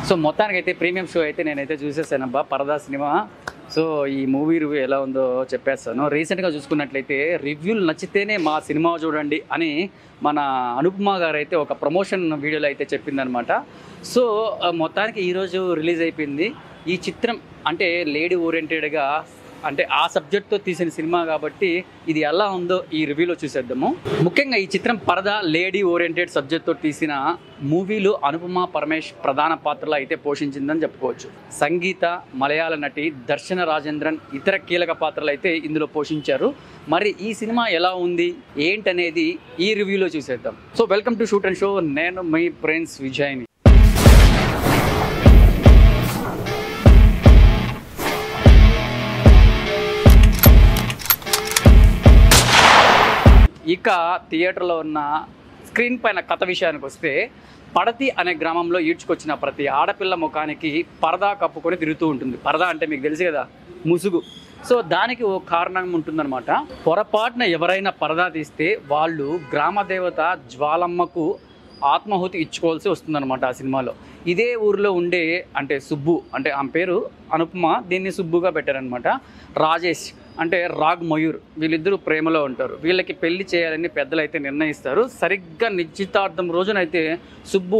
So మొత్తానికైతే premium show అయితే నేనైతే చూసేసానబ్బా పరదా సినిమా. సో ఈ మూవీ రివ్యూ ఎలా ఉందో చెప్పేస్తాను. రీసెంట్గా చూసుకున్నట్లయితే రివ్యూలు నచ్చితేనే మా సినిమా చూడండి అని మన అనుపమ గారు అయితే ఒక ప్రమోషన్ వీడియోలో అయితే చెప్పిందనమాట. సో మొత్తానికి ఈరోజు రిలీజ్ అయిపోయింది ఈ చిత్రం. అంటే లేడీ ఓరియంటెడ్గా అంటే ఆ సబ్జెక్ట్తో తీసిన సినిమా కాబట్టి ఇది ఎలా ఉందో ఈ రివ్యూలో చూసేద్దాము. ముఖ్యంగా ఈ చిత్రం పరదా లేడీ ఓరియంటెడ్ సబ్జెక్ట్తో తీసిన మూవీలు అనుపమ పరమేష్ ప్రధాన పాత్రలు అయితే పోషించిందని చెప్పుకోవచ్చు. సంగీత, మలయాళ నటి దర్శన రాజేంద్రన్ ఇతర కీలక పాత్రలు అయితే ఇందులో పోషించారు. మరి ఈ సినిమా ఎలా ఉంది ఏంటనేది ఈ రివ్యూలో చూసేద్దాం. So welcome to shoot and show. నేను మీ ప్రిన్స్ విజయ్ని. ఇక థియేటర్లో ఉన్న స్క్రీన్ పైన కథ విషయానికి వస్తే, పడతి అనే గ్రామంలో ఈడ్చుకొచ్చిన ప్రతి ఆడపిల్ల ముఖానికి పరదా కప్పుకొని తిరుగుతూ ఉంటుంది. పరదా అంటే మీకు తెలుసు కదా, ముసుగు. సో దానికి ఓ కారణం ఉంటుందన్నమాట. పొరపాటున ఎవరైనా పరదా తీస్తే వాళ్ళు గ్రామదేవత జ్వాలమ్మకు ఆత్మాహుతి ఇచ్చుకోవాల్సి వస్తుందన్నమాట ఆ సినిమాలో. ఇదే ఊరిలో ఉండే అంటే సుబ్బు, అంటే ఆమె పేరు అనుపమ, దీన్ని సుబ్బుగా పెట్టారనమాట. రాజేష్ అంటే రాగ్ మయూర్, వీళ్ళిద్దరూ ప్రేమలో ఉంటారు. వీళ్ళకి పెళ్లి చేయాలని పెద్దలు అయితే నిర్ణయిస్తారు. సరిగ్గా నిశ్చితార్థం రోజునైతే సుబ్బు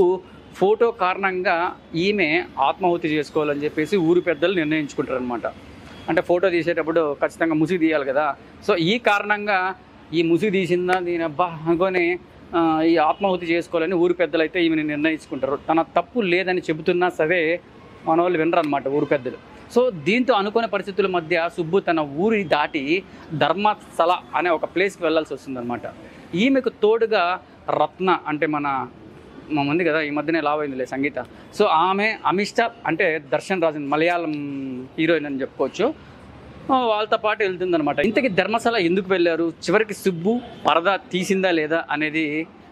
ఫోటో కారణంగా ఈమె ఆత్మాహుతి చేసుకోవాలని చెప్పేసి ఊరి పెద్దలు నిర్ణయించుకుంటారు అనమాట. అంటే ఫోటో తీసేటప్పుడు ఖచ్చితంగా ముసుగు తీయాలి కదా. సో ఈ కారణంగా ఈ ముసుగు తీసిందా దీని అబ్బా అనుకొని ఈ ఆత్మాహుతి చేసుకోవాలని ఊరి పెద్దలు అయితే ఈమెను నిర్ణయించుకుంటారు. తన తప్పు లేదని చెబుతున్నా సరే మన వాళ్ళు వినరు అనమాట ఊరి పెద్దలు. సో దీంతో అనుకునే పరిస్థితుల మధ్య సుబ్బు తన ఊరి దాటి ధర్మస్థల అనే ఒక ప్లేస్కి వెళ్ళాల్సి వస్తుందన్నమాట. ఈమెకు తోడుగా రత్న అంటే మా మంది కదా, ఈ మధ్యనే లావైందిలే సంగీత. సో ఆమె అమిష్ట అంటే దర్శన్ రాజన్ మలయాళం హీరోయిన్ అని చెప్పుకోవచ్చు, వాళ్ళతో పాటు వెళ్తుందనమాట. ఇంతకీ ధర్మశాల ఎందుకు వెళ్ళారు, చివరికి సుబ్బు పరదా తీసిందా లేదా అనేది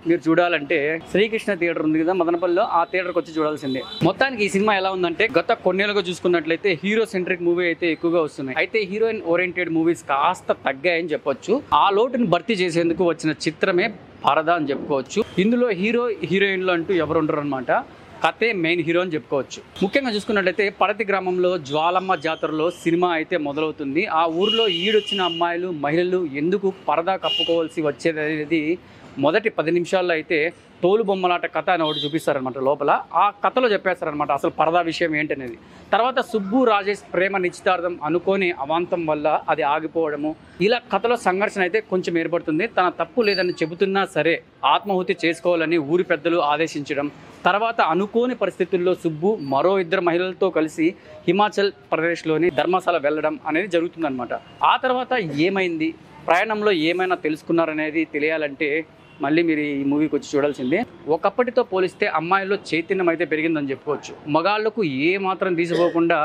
మీరు చూడాలంటే శ్రీకృష్ణ థియేటర్ ఉంది కదా మదనపల్లిలో, ఆ థియేటర్కి వచ్చి చూడాల్సిందే. మొత్తానికి ఈ సినిమా ఎలా ఉందంటే, గత కొన్నేళ్ళుగా చూసుకున్నట్లయితే హీరో సెంట్రిక్ మూవీ అయితే ఎక్కువగా వస్తున్నాయి. అయితే హీరోయిన్ ఓరియంటెడ్ మూవీస్ కాస్త తగ్గాయని చెప్పొచ్చు. ఆ లోటుని భర్తీ చేసేందుకు వచ్చిన చిత్రమే పరదా అని చెప్పుకోవచ్చు. ఇందులో హీరో హీరోయిన్లు అంటూ ఎవరు ఉండరు అనమాట. కథే మెయిన్ హీరో అని చెప్పుకోవచ్చు. ముఖ్యంగా చూసుకున్నట్లయితే పడతి గ్రామంలో జ్వాలమ్మ జాతరలో సినిమా అయితే మొదలవుతుంది. ఆ ఊరిలో ఈడొచ్చిన అమ్మాయిలు మహిళలు ఎందుకు పరదా కప్పుకోవాల్సి వచ్చేది అనేది మొదటి 10 నిమిషాల్లో అయితే తోలు బొమ్మలాట కథ అని ఒకటి చూపిస్తారనమాట. లోపల ఆ కథలో చెప్పేస్తారనమాట అసలు పరదా విషయం ఏంటనేది. తర్వాత సుబ్బు రాజేష్ ప్రేమ నిశ్చితార్థం అనుకోని అవాంతం వల్ల అది ఆగిపోవడము, ఇలా కథలో సంఘర్షణ అయితే కొంచెం ఏర్పడుతుంది. తన తప్పు లేదని చెబుతున్నా సరే ఆత్మాహుతి చేసుకోవాలని ఊరి పెద్దలు ఆదేశించడం, తర్వాత అనుకోని పరిస్థితుల్లో సుబ్బు మరో 2 మహిళలతో కలిసి హిమాచల్ ప్రదేశ్లోని ధర్మశాల వెళ్ళడం అనేది జరుగుతుందన్నమాట. ఆ తర్వాత ఏమైంది, ప్రయాణంలో ఏమైనా తెలుసుకున్నారనేది తెలియాలంటే మళ్ళీ మీరు ఈ మూవీకి వచ్చి చూడాల్సిందే. ఒకప్పటితో పోలిస్తే అమ్మాయిల్లో చైతన్యం అయితే పెరిగిందని చెప్పుకోవచ్చు. మగాళ్లకు ఏ మాత్రం తీసిపోకుండా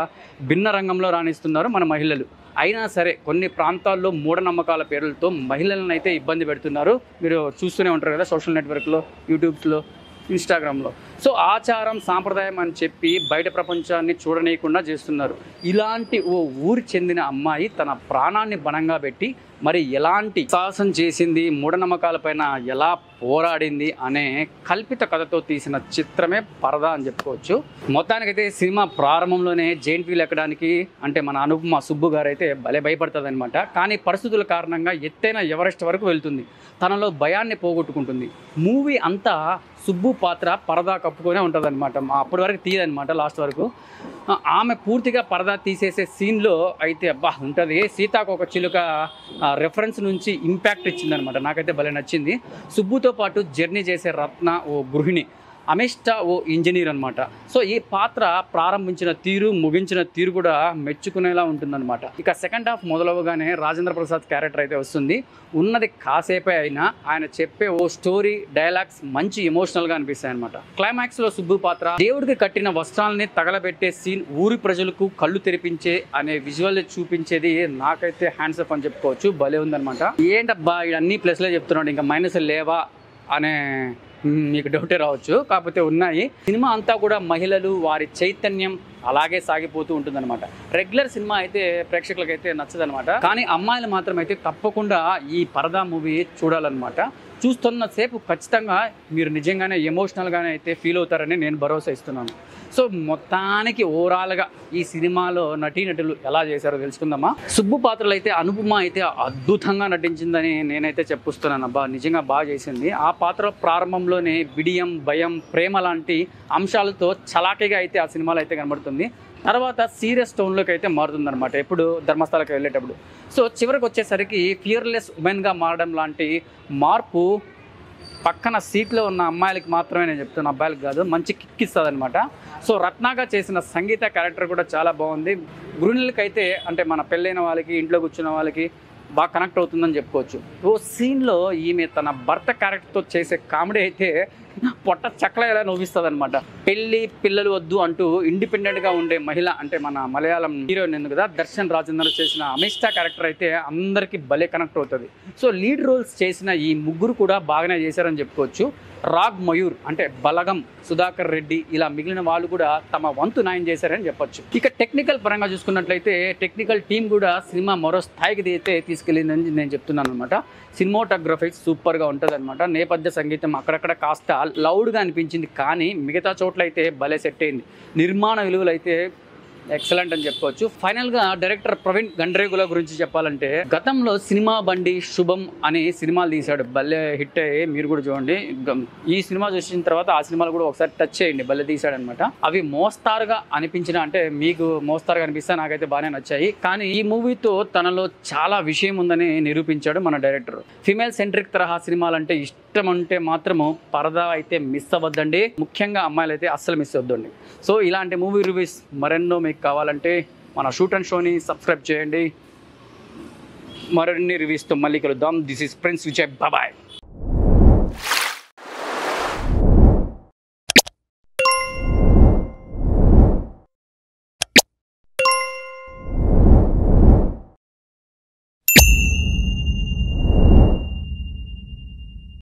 భిన్న రంగంలో రాణిస్తున్నారు మన మహిళలు. అయినా సరే కొన్ని ప్రాంతాల్లో మూఢనమ్మకాల పేర్లతో మహిళలను అయితే ఇబ్బంది పెడుతున్నారు. మీరు చూస్తూనే ఉంటారు కదా సోషల్ నెట్వర్క్లో, యూట్యూబ్స్లో, ఇన్స్టాగ్రామ్లో. సో ఆచారం సాంప్రదాయం అని చెప్పి బయట ప్రపంచాన్ని చూడనీయకుండా చేస్తున్నారు. ఇలాంటి ఓ ఊరి చెందిన అమ్మాయి తన ప్రాణాన్ని బలంగా పెట్టి మరి ఎలాంటి సాహసం చేసింది, మూఢనమ్మకాలపైన ఎలా పోరాడింది అనే కల్పిత కథతో తీసిన చిత్రమే పరదా అని చెప్పుకోవచ్చు. మొత్తానికైతే సినిమా ప్రారంభంలోనే జైంట్ వీల్ ఎక్కడానికి అంటే మన అనుపమ సుబ్బు గారు అయితే భలే భయపడుతుంది అనమాట. కానీ పరిస్థితుల కారణంగా ఎత్తైన ఎవరెస్ట్ వరకు వెళ్తుంది. తనలో భయాన్ని పోగొట్టుకుంటుంది. మూవీ అంతా సుబ్బు పాత్ర పరదా కప్పుకొనే ఉంటుంది అనమాట. అప్పటి వరకు తీయదనమాట లాస్ట్ వరకు. ఆమె పూర్తిగా పరదా తీసేసే సీన్లో అయితే అబ్బా ఉంటుంది. సీతాకోక చిలుక రెఫరెన్స్ నుంచి ఇంపాక్ట్ ఇచ్చిందనమాట. నాకైతే భలే నచ్చింది. సుబ్బుతో పాటు జర్నీ చేసే రత్న ఓ గృహిణి, అమిష్ట ఓ ఇంజనీర్ అనమాట. సో ఈ పాత్ర ప్రారంభించిన తీరు ముగించిన తీరు కూడా మెచ్చుకునేలా ఉంటుందన్నమాట. ఇక సెకండ్ హాఫ్ మొదలవగానే రాజేంద్ర ప్రసాద్ క్యారెక్టర్ అయితే వస్తుంది. ఉన్నది కాసేపే అయినా ఆయన చెప్పే ఓ స్టోరీ డైలాగ్స్ మంచి ఎమోషనల్గా అనిపిస్తాయి అనమాట. క్లైమాక్స్లో సుబ్బు పాత్ర దేవుడికి కట్టిన వస్త్రాలని తగలబెట్టే సీన్ ఊరి ప్రజలకు కళ్ళు తెరిపించే అనే విజువల్ చూపించేది నాకైతే హ్యాండ్స్ అప్ అని చెప్పుకోవచ్చు. భలే ఉందనమాట. ఏంటబ్బా ఇవన్నీ ప్లస్లే చెప్తున్నాడు, ఇంకా మైనస్ లేవా అనే మీకు డౌటే రావచ్చు, కాకపోతే ఉన్నాయి. సినిమా అంతా కూడా మహిళలు వారి చైతన్యం అలాగే సాగిపోతూ ఉంటుందన్నమాట. రెగ్యులర్ సినిమా అయితే ప్రేక్షకులకైతే నచ్చదనమాట. కానీ అమ్మాయిలు మాత్రం అయితే తప్పకుండా ఈ పరదా మూవీ చూడాలన్నమాట. చూస్తున్న సేపు ఖచ్చితంగా మీరు నిజంగానే ఎమోషనల్గానే అయితే ఫీల్ అవుతారని నేను భరోసా ఇస్తున్నాను. సో మొత్తానికి ఓవరాల్గా ఈ సినిమాలో నటీనటులు ఎలా చేశారో తెలుసుకుందామా. సుబ్బు పాత్రలు అయితే అనుపమ అయితే అద్భుతంగా నటించిందని నేనైతే చెప్పిస్తున్నాను. అబ్బా నిజంగా బాగా చేసింది. ఆ పాత్ర ప్రారంభంలోనే విడియం, భయం, ప్రేమ లాంటి అంశాలతో చలాకీగా అయితే ఆ సినిమాలో అయితే కనబడుతుంది. తర్వాత సీరియస్ టోన్లోకి అయితే మారుతుందన్నమాట ఎప్పుడు ధర్మస్థలకి వెళ్ళేటప్పుడు. సో చివరికి వచ్చేసరికి ఫియర్లెస్ ఉమెన్గా మారడం లాంటి మార్పు పక్కన సీట్లో ఉన్న అమ్మాయిలకి మాత్రమే నేను చెప్తున్నా, అబ్బాయిలకు కాదు, మంచి కిక్ ఇస్తుంది అనమాట. సో రత్నాగా చేసిన సంగీత క్యారెక్టర్ కూడా చాలా బాగుంది. గృహిణులకైతే అంటే మన పెళ్ళైన వాళ్ళకి, ఇంట్లో కూర్చున్న వాళ్ళకి బాగా కనెక్ట్ అవుతుందని చెప్పుకోవచ్చు. ఓ సీన్లో ఈమె తన భర్త క్యారెక్టర్తో చేసే కామెడీ అయితే పొట్ట చక్కల ఎలా నవ్విస్తుంది అనమాట. పెళ్ళి పిల్లలు వద్దు అంటూ ఇండిపెండెంట్గా ఉండే మహిళ అంటే మన మలయాళం హీరోయిన్ ఉంది కదా, దర్శన్ రాజేందర్ చేసిన అమిష్ఠా క్యారెక్టర్ అయితే అందరికీ భలే కనెక్ట్ అవుతుంది. సో లీడ్ రోల్స్ చేసిన ఈ ముగ్గురు కూడా బాగానే చేశారని చెప్పుకోవచ్చు. రాగ్ మయూర్ అంటే బలగం, సుధాకర్ రెడ్డి ఇలా మిగిలిన వాళ్ళు కూడా తమ వంతు న్యాయం చేశారని చెప్పొచ్చు. ఇక టెక్నికల్ పరంగా చూసుకున్నట్లయితే టెక్నికల్ టీం కూడా సినిమా మరో స్థాయికి అయితే తీసుకెళ్ళిందని నేను చెప్తున్నాను అనమాట. సినిమాటోగ్రఫీ సూపర్గా ఉంటుంది అనమాట. నేపథ్య సంగీతం అక్కడక్కడ కాస్త లౌడ్గా అనిపించింది, కానీ మిగతా చోట్ల అయితే భలే సెట్ అయింది. నిర్మాణ విలువలు అయితే ఎక్సలెంట్ అని చెప్పుకోవచ్చు. ఫైనల్గా డైరెక్టర్ ప్రవీణ్ గండ్రేగుల గురించి చెప్పాలంటే గతంలో సినిమా బండి, శుభం అనే సినిమాలు తీశాడు, భలే హిట్ అయ్యి మీరు కూడా చూడండి. ఈ సినిమా చూసిన తర్వాత ఆ సినిమాలు కూడా ఒకసారి టచ్ చేయండి, భలే తీశాడు అనమాట. అవి మోస్తారుగా అనిపించిన అంటే మీకు మోస్తారుగా అనిపిస్తే నాకైతే బాగానే నచ్చాయి. కానీ ఈ మూవీతో తనలో చాలా విషయం ఉందని నిరూపించాడు మన డైరెక్టర్. ఫిమేల్ సెంట్రిక్ తరహా సినిమాలంటే ఇష్టం అంటే మాత్రము పరదా అయితే మిస్ అవ్వద్దండి, ముఖ్యంగా అమ్మాయిలు అయితే అస్సలు మిస్ అవ్వద్దండి. సో ఇలాంటి మూవీ రివ్యూస్ మరెన్నో మీకు కావాలంటే మన షూట్ అండ్ షోని సబ్స్క్రైబ్ చేయండి. మరిన్ని రివ్యూస్తో మళ్ళీ కలుద్దాం. This is prince Vijay, bye.